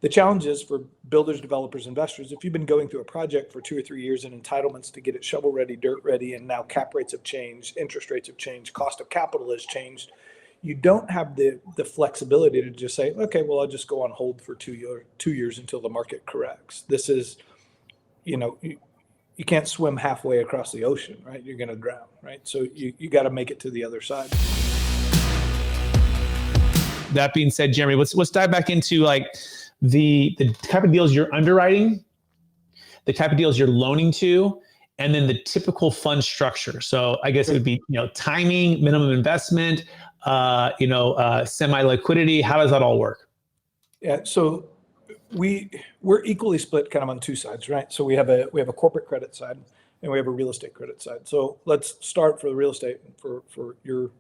The challenge is for builders, developers, investors, if you've been going through a project for 2 or 3 years and entitlements to get it shovel ready, dirt ready, and now cap rates have changed, interest rates have changed, cost of capital has changed, you don't have the flexibility to just say, okay, well, I'll just go on hold for 2 years until the market corrects. This is, you can't swim halfway across the ocean, right? You're going to drown, right? So you got to make it to the other side. That being said, Jeremy, let's dive back into like the type of deals you're underwriting, the type of deals you're loaning to, and then the typical fund structure. So I guess it would be, timing, minimum investment, semi-liquidity. How does that all work? Yeah. So we're equally split kind of on two sides, right? So we have a corporate credit side and we have a real estate credit side. So let's start for the real estate for your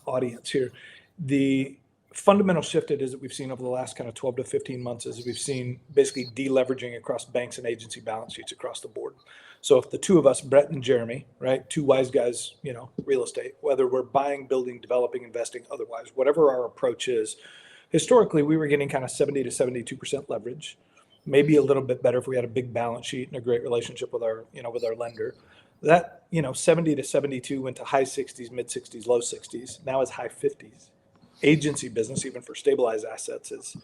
audience here. The fundamental shift it is that we've seen over the last kind of 12 to 15 months is we've seen basically deleveraging across banks and agency balance sheets across the board. So if the two of us, Brett and Jeremy, right, two wise guys, real estate, whether we're buying, building, developing, investing, otherwise, whatever our approach is, historically we were getting kind of 70 to 72% leverage, maybe a little bit better if we had a big balance sheet and a great relationship with our lender. That 70 to 72 went to high 60s, mid 60s, low 60s. Now is high 50s. Agency business, even for stabilized assets, is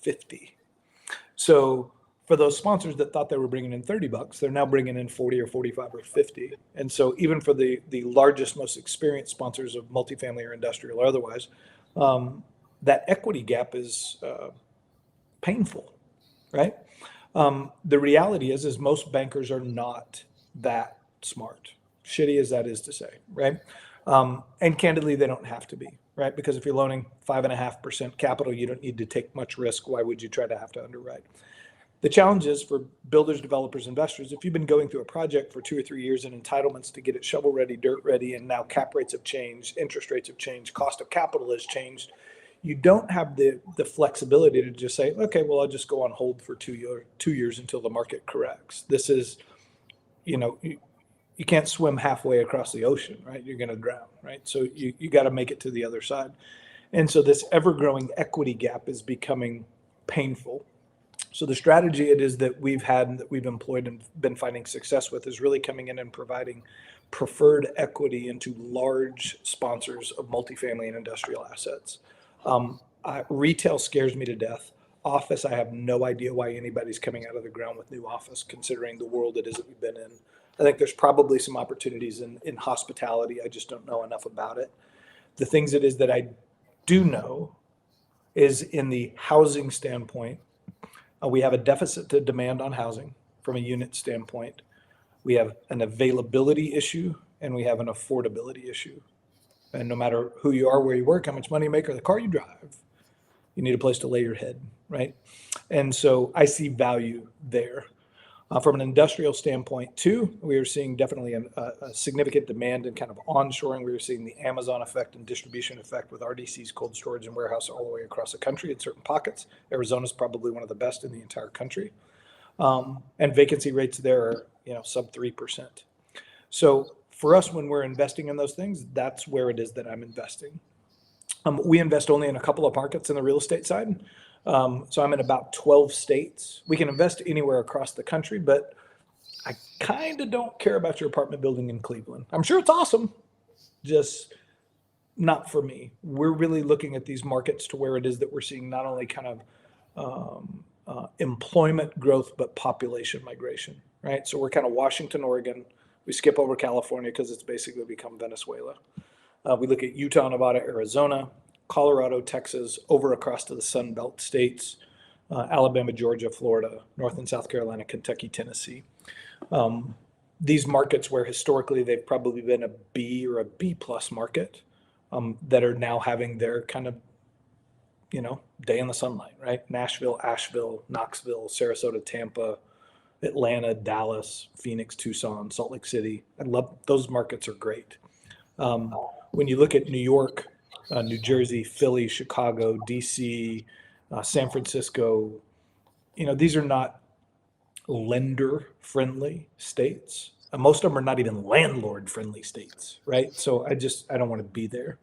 50. So for those sponsors that thought they were bringing in $30, they're now bringing in 40 or 45 or 50. And so even for the largest, most experienced sponsors of multifamily or industrial or otherwise, that equity gap is painful, right? The reality is most bankers are not that smart, shitty as that is to say, right? And candidly, they don't have to be, right? Because if you're loaning 5.5% capital, you don't need to take much risk. Why would you try to have to underwrite? The challenge is for builders, developers, investors, if you've been going through a project for 2 or 3 years and entitlements to get it shovel ready, dirt ready, and now cap rates have changed, interest rates have changed, cost of capital has changed, you don't have the flexibility to just say, okay, well, I'll just go on hold for 2 years until the market corrects. This is, you can't swim halfway across the ocean, right? You're going to drown, right? So you got to make it to the other side. And so this ever-growing equity gap is becoming painful. So the strategy it is that we've had and that we've employed and been finding success with is really coming in and providing preferred equity into large sponsors of multifamily and industrial assets. Retail scares me to death. Office, I have no idea why anybody's coming out of the ground with new office, considering the world it is that we've been in. I think there's probably some opportunities in hospitality. I just don't know enough about it. The things it is that I do know is in the housing standpoint, we have a deficit to demand on housing from a unit standpoint. We have an availability issue and we have an affordability issue. And no matter who you are, where you work, how much money you make, or the car you drive, you need a place to lay your head, right? And so I see value there. From an industrial standpoint, too, we are seeing definitely a significant demand in kind of onshoring. We are seeing the Amazon effect and distribution effect with RDCs, cold storage and warehouse all the way across the country in certain pockets. Arizona is probably one of the best in the entire country. And vacancy rates there are, sub 3%. So for us, when we're investing in those things, that's where it is that I'm investing. We invest only in a couple of markets in the real estate side. So I'm in about 12 states. We can invest anywhere across the country, but I kind of don't care about your apartment building in Cleveland. I'm sure it's awesome, just not for me. We're really looking at these markets to where it is that we're seeing not only kind of employment growth, but population migration, right? So we're kind of Washington, Oregon. We skip over California because it's basically become Venezuela. We look at Utah, Nevada, Arizona, Colorado, Texas, over across to the Sun Belt states, Alabama, Georgia, Florida, North and South Carolina, Kentucky, Tennessee. These markets where historically they've probably been a B or a B plus market that are now having their kind of, day in the sunlight, right? Nashville, Asheville, Knoxville, Sarasota, Tampa, Atlanta, Dallas, Phoenix, Tucson, Salt Lake City. I love those markets are great. When you look at New York, New Jersey, Philly, Chicago, DC, San Francisco, these are not lender-friendly states. Most of them are not even landlord-friendly states, right? So I don't want to be there.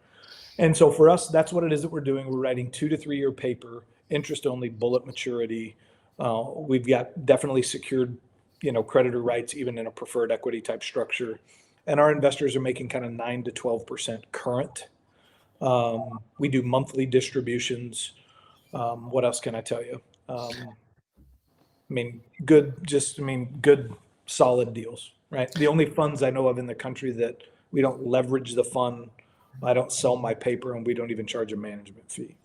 And so for us, that's what it is that we're doing. We're writing 2 to 3 year paper interest only, bullet maturity. We've got definitely secured, creditor rights, even in a preferred equity type structure. And our investors are making kind of 9 to 12% current. We do monthly distributions. What else can I tell you? Good, solid deals, right? The only funds I know of in the country that we don't leverage the fund, I don't sell my paper, and we don't even charge a management fee.